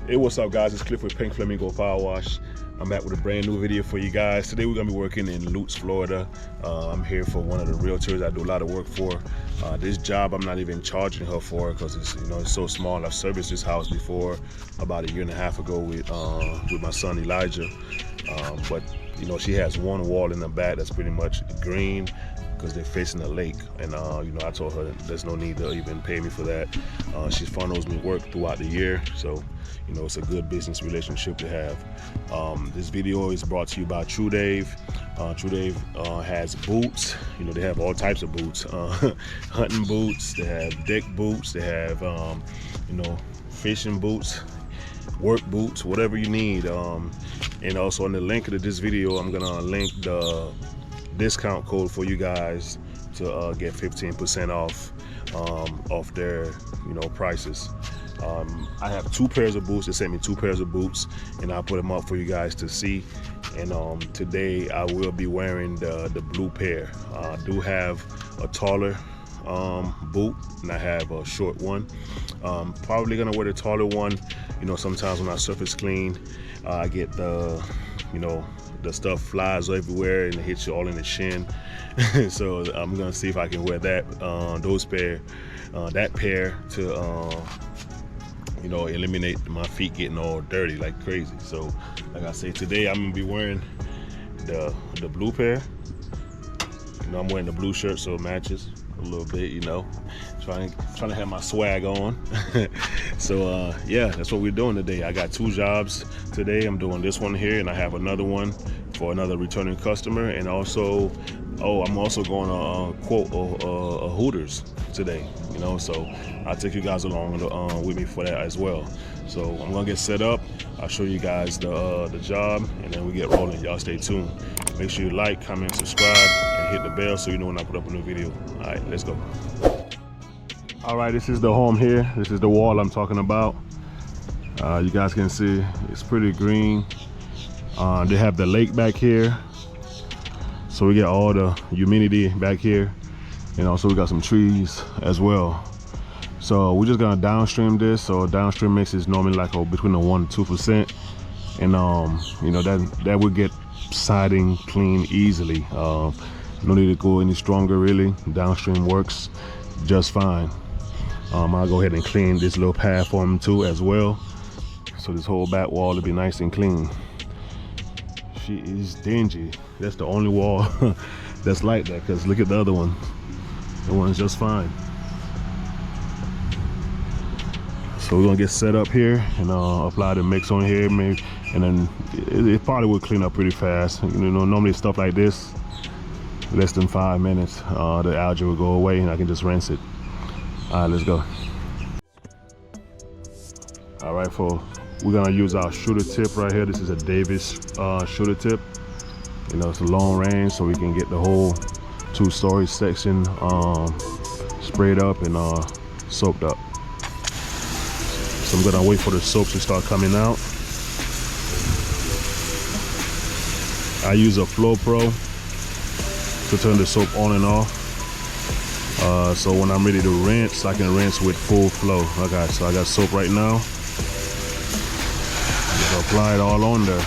Hey, what's up guys, it's Cliff with Pink Flamingo Power Wash. I'm back with a brand new video for you guys. Today we're gonna be working in Lutz, Florida. I'm here for one of the realtors I do a lot of work for. This job I'm not even charging her for because it's, it's so small. I've serviced this house before about a year and a half ago with my son Elijah. But she has one wall in the back that's pretty much green because they're facing the lake, and I told her there's no need to even pay me for that. She funnels me work throughout the year, so it's a good business relationship to have. This video is brought to you by True Dave. True Dave has boots. They have all types of boots, hunting boots, they have deck boots, they have fishing boots, work boots, whatever you need. And also on the link of this video, I'm gonna link the discount code for you guys to get 15% off their prices. I have 2 pairs of boots. They sent me 2 pairs of boots, and I'll put them up for you guys to see. And today I will be wearing the blue pair. I do have a taller boot, and I have a short one. Probably gonna wear the taller one. Sometimes when I surface clean, I get the stuff flies everywhere and it hits you all in the shin. So I'm gonna see if I can wear that pair to eliminate my feet getting all dirty like crazy. So like I say, today I'm gonna be wearing the blue pair. I'm wearing the blue shirt so it matches a little bit, trying to have my swag on. So yeah, that's what we're doing today. I got 2 jobs today. I'm doing this one here, and I have another one for another returning customer. And also, I'm also going to quote a Hooters today, so I'll take you guys along with me for that as well. So I'm gonna get set up. I'll show you guys the job, and then we get rolling. Y'all stay tuned. Make sure you like, comment, subscribe, and hit the bell so you know when I put up a new video. All right, let's go. All right, this is the home here. This is the wall I'm talking about. You guys can see it's pretty green. They have the lake back here, so we get all the humidity back here, and also we got some trees as well. So we're just gonna downstream this. So downstream mix is normally like between the 1% to 2%, and that would get siding clean easily. No need to go any stronger really. Downstream works just fine. I'll go ahead and clean this little pad for them too as well, so this whole back wall will be nice and clean. She is dingy. That's the only wall that's like that, because look at the other one. The one's just fine. So we're gonna get set up here and apply the mix on here, maybe, and then it probably will clean up pretty fast. Normally stuff like this, less than 5 minutes, the algae will go away and I can just rinse it. All right, let's go. All right, we're gonna use our shooter tip right here. This is a Davis shooter tip. It's a long range, so we can get the whole 2-story section sprayed up and soaked up. So I'm gonna wait for the soap to start coming out. I use a Flow Pro to turn the soap on and off. So when I'm ready to rinse, I can rinse with full flow. Okay, so I got soap right now. Just apply it all on there.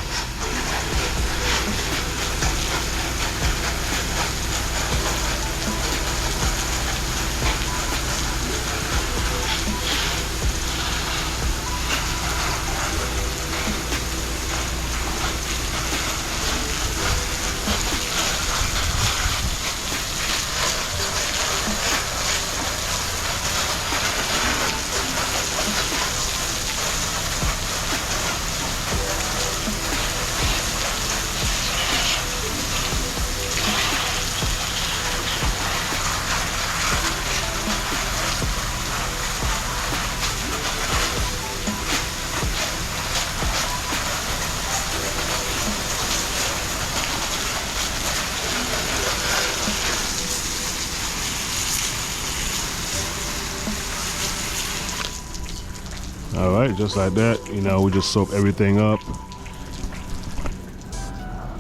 All right, just like that, we just soak everything up.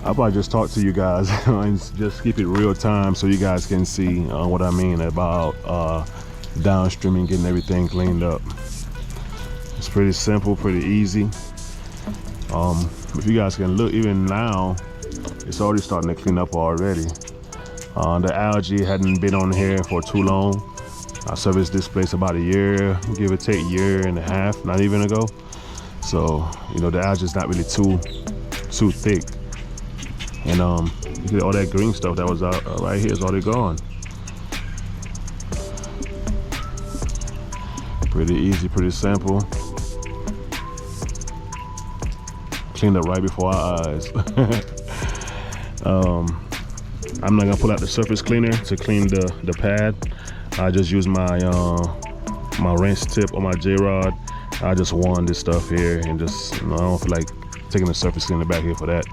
I'll probably just talk to you guys and just keep it real time so you guys can see what I mean about downstreaming, getting everything cleaned up. It's pretty simple, pretty easy. If you guys can look, even now, it's already starting to clean up already. The algae hadn't been on here for too long. I serviced this place about a year, give or take, year and a half, not even ago. So, you know, the algae is not really too thick. And you get all that green stuff that was out right here is already gone. Pretty easy, pretty simple. Cleaned up right before our eyes. I'm not gonna pull out the surface cleaner to clean the pad. I just use my my wrench tip on my J-rod. I just wand this stuff here and just, you know, I don't feel like taking the surface cleaner back here for that.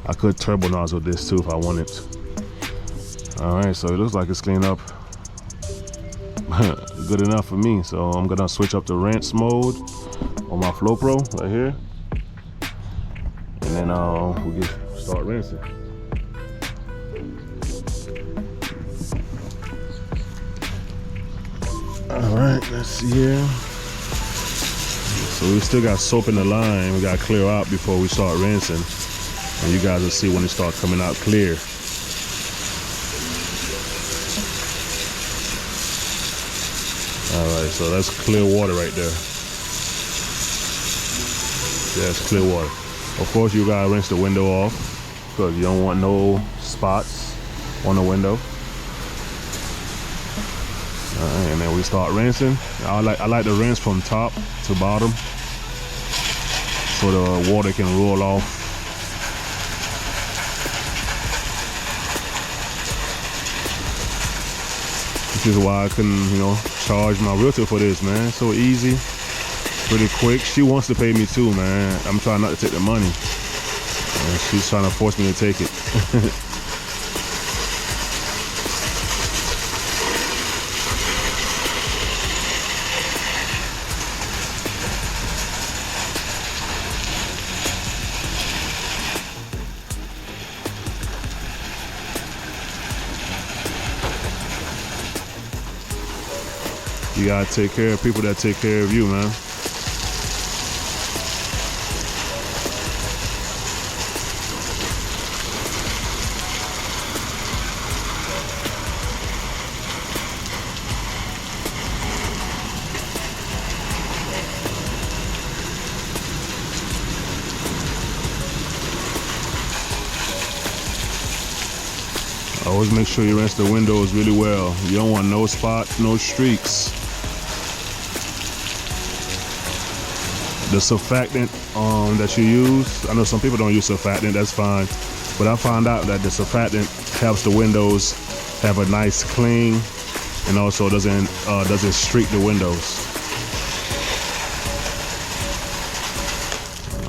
I could turbo nozzle this too if I wanted to. All right, so it looks like it's cleaned up good enough for me. So I'm gonna switch up to rinse mode on my Flow Pro right here, and then we can start rinsing. All right, let's see here. So we still got soap in the line. We gotta clear out before we start rinsing, and you guys will see when it starts coming out clear. All right, so that's clear water right there. Yeah, it's clear water. Of course, you gotta rinse the window off because you don't want no spots on the window. All right, and then we start rinsing. I like to rinse from top to bottom so the water can roll off. This is why I couldn't, you know, charge my realtor for this, man. So easy, pretty quick. She wants to pay me too, man. I'm trying not to take the money, and she's trying to force me to take it. You gotta take care of people that take care of you, man. Always make sure you rinse the windows really well. You don't want no spots, no streaks. The surfactant that you use, I know some people don't use surfactant, that's fine. But I found out that the surfactant helps the windows have a nice clean, and also doesn't streak the windows.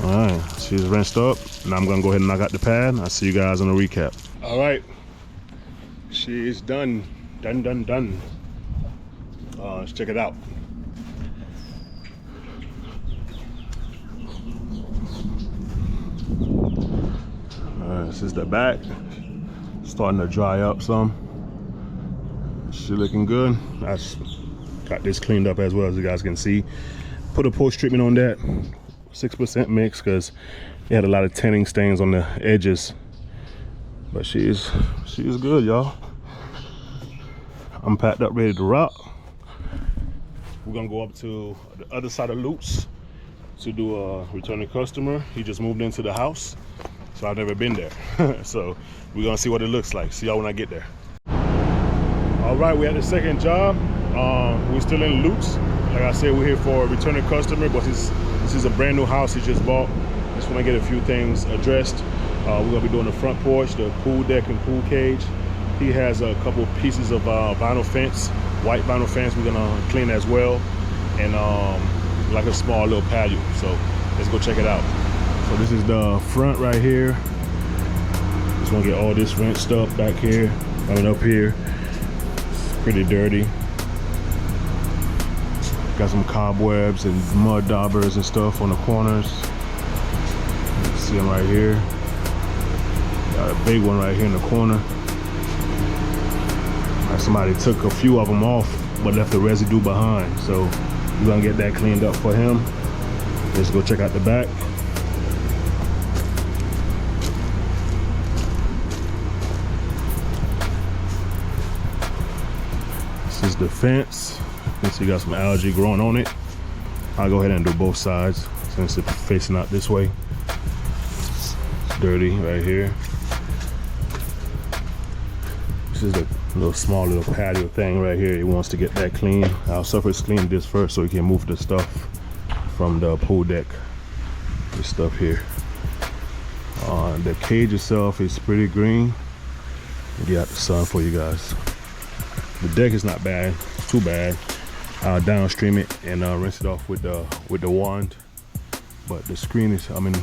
All right, she's rinsed up. Now I'm gonna go ahead and knock out the pad. I'll see you guys on the recap. All right, she is done. Done. Let's check it out. This is the back, starting to dry up some. She looking good. I just got this cleaned up as well, as you guys can see. Put a post treatment on that, 6% mix, because it had a lot of tanning stains on the edges. But she is good, y'all. I'm packed up, ready to rock. We're gonna go up to the other side of Lutz to do a returning customer. He just moved into the house, so I've never been there. So we're gonna see what it looks like. See y'all when I get there. All right, we're at the second job. We're still in Lutz. Like I said, we're here for a returning customer, but this is a brand new house he just bought. Just want to get a few things addressed. We're gonna be doing the front porch, the pool deck and pool cage. He has a couple pieces of vinyl fence, white vinyl fence we're gonna clean as well, and like a small little patio. So let's go check it out. So this is the front right here. Just gonna get all this rinsed up back here, coming up here. It's pretty dirty. Got some cobwebs and mud daubers and stuff on the corners. You can see them right here. Got a big one right here in the corner. Somebody took a few of them off but left the residue behind. So we're gonna get that cleaned up for him. Let's go check out the back. This is the fence. You can see got some algae growing on it. I'll go ahead and do both sides since it's facing out this way. It's dirty right here. This is the little small little patio thing right here. He wants to get that clean. I'll surface clean this first so he can move the stuff from the pool deck. This stuff here. The cage itself is pretty green. I'll get out the sun for you guys. The deck is not bad, it's too bad. I'll downstream it and rinse it off with the wand. But the screen is, I mean,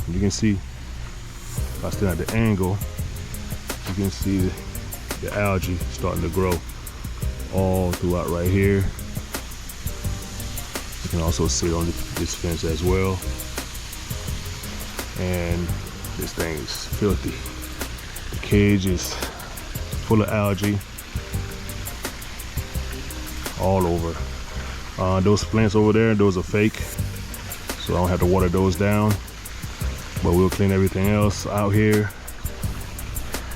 you can see if I stand at the angle, you can see the algae starting to grow all throughout right here. You can also see it on this fence as well. And this thing is filthy. The cage is full of algae all over. Those plants over there, those are fake, so I don't have to water those down. But we'll clean everything else out here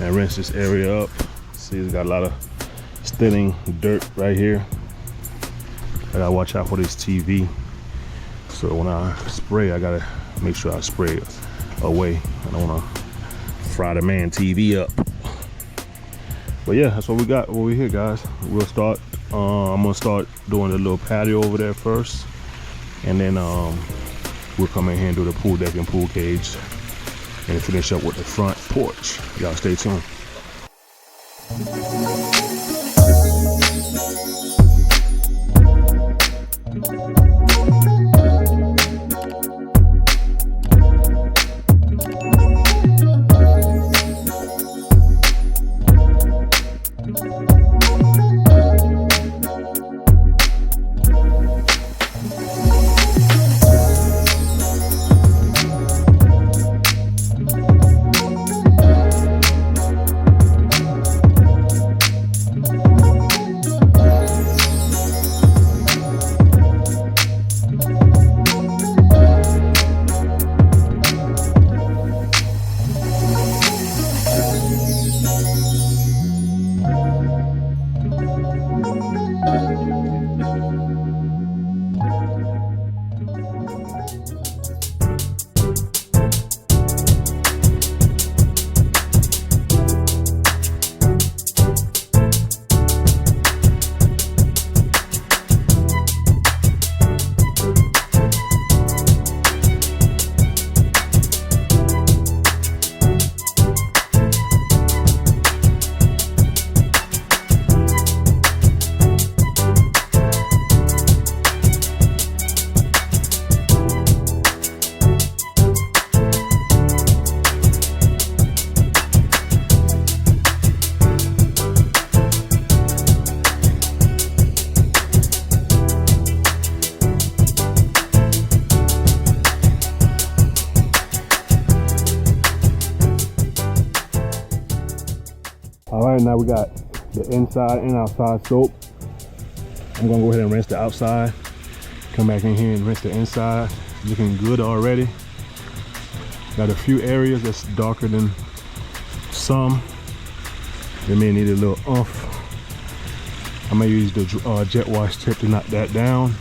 and rinse this area up. See, it's got a lot of thinning dirt right here. I gotta watch out for this TV. So when I spray, I gotta make sure I spray it away. I don't wanna fry the man TV up. But yeah, that's what we got over here, guys. We'll start, I'm gonna start doing the little patio over there first. And then we'll come in here and do the pool deck and pool cage and finish up with the front porch. Y'all stay tuned. All right, now we got the inside and outside soap. I'm gonna go ahead and rinse the outside. Come back in here and rinse the inside. Looking good already. Got a few areas that's darker than some. They may need a little oomph. I may use the jet wash tip to knock that down,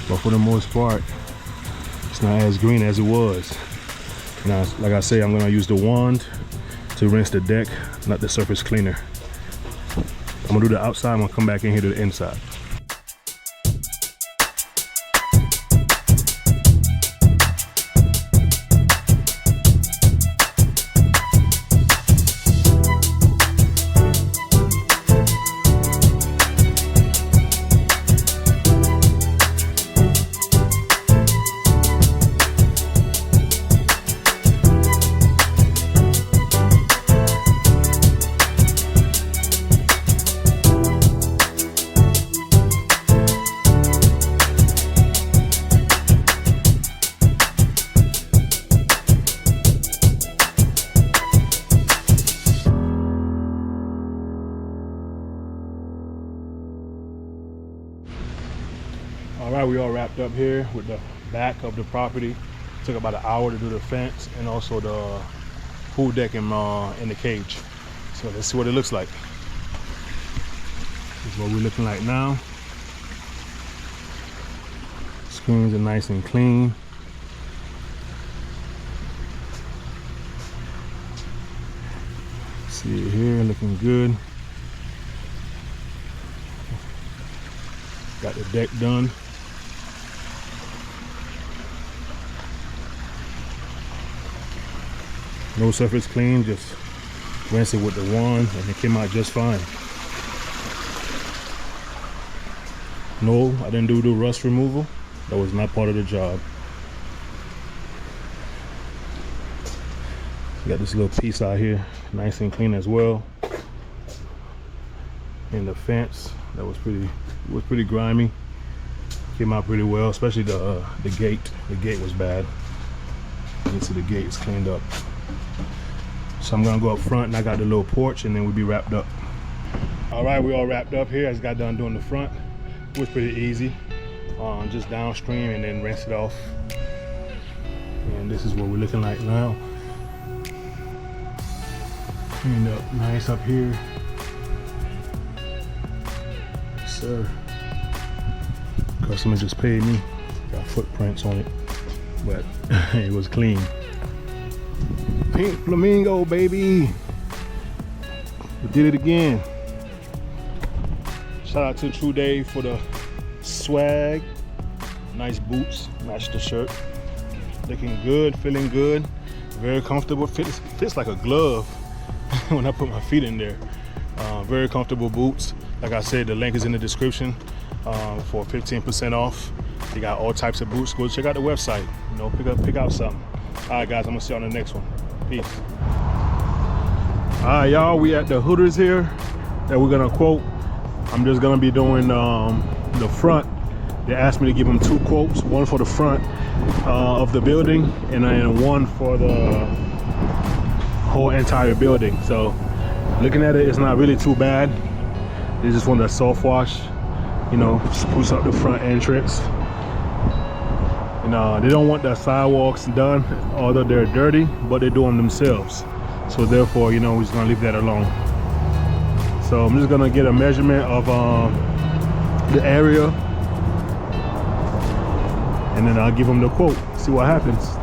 but for the most part, it's not as green as it was. Now, like I say, I'm gonna use the wand to rinse the deck, not the surface cleaner. I'm gonna do the outside, I'm gonna come back in here to the inside. All right, we all wrapped up here with the back of the property. Took about an hour to do the fence and also the pool deck in the cage. So let's see what it looks like. This is what we're looking like now. Screens are nice and clean. See it here, looking good. Got the deck done. No surface clean, just rinse it with the wand and it came out just fine. No, I didn't do the rust removal. That was not part of the job. Got this little piece out here, nice and clean as well. And the fence, that was pretty grimy. Came out pretty well, especially the gate. The gate was bad. You can see the gate is cleaned up. So I'm gonna go up front and I got the little porch and then we'll be wrapped up. All right, we all wrapped up here. I just got done doing the front. It was pretty easy. Just downstream and then rinse it off. And this is what we're looking like now. Cleaned up nice up here. Yes, sir. Customer just paid me. Got footprints on it, but it was clean. Pink flamingo, baby. We did it again. Shout out to True Dave for the swag. Nice boots, match the shirt. Looking good, feeling good. Very comfortable, fits like a glove when I put my feet in there. Very comfortable boots. Like I said, the link is in the description for 15% off. They got all types of boots. Go check out the website. You know, pick out something. All right, guys, I'm gonna see you on the next one. Peace. All right, y'all, we at the Hooters here that we're gonna quote. I'm just gonna be doing the front. They asked me to give them 2 quotes, one for the front of the building and then one for the whole entire building. So looking at it, it's not really too bad. They just want to soft wash, you know, spruce up the front entrance. And they don't want the sidewalks done, although they're dirty, but they do them themselves. So therefore, you know, we're just gonna leave that alone. So I'm just gonna get a measurement of the area, and then I'll give them the quote, see what happens.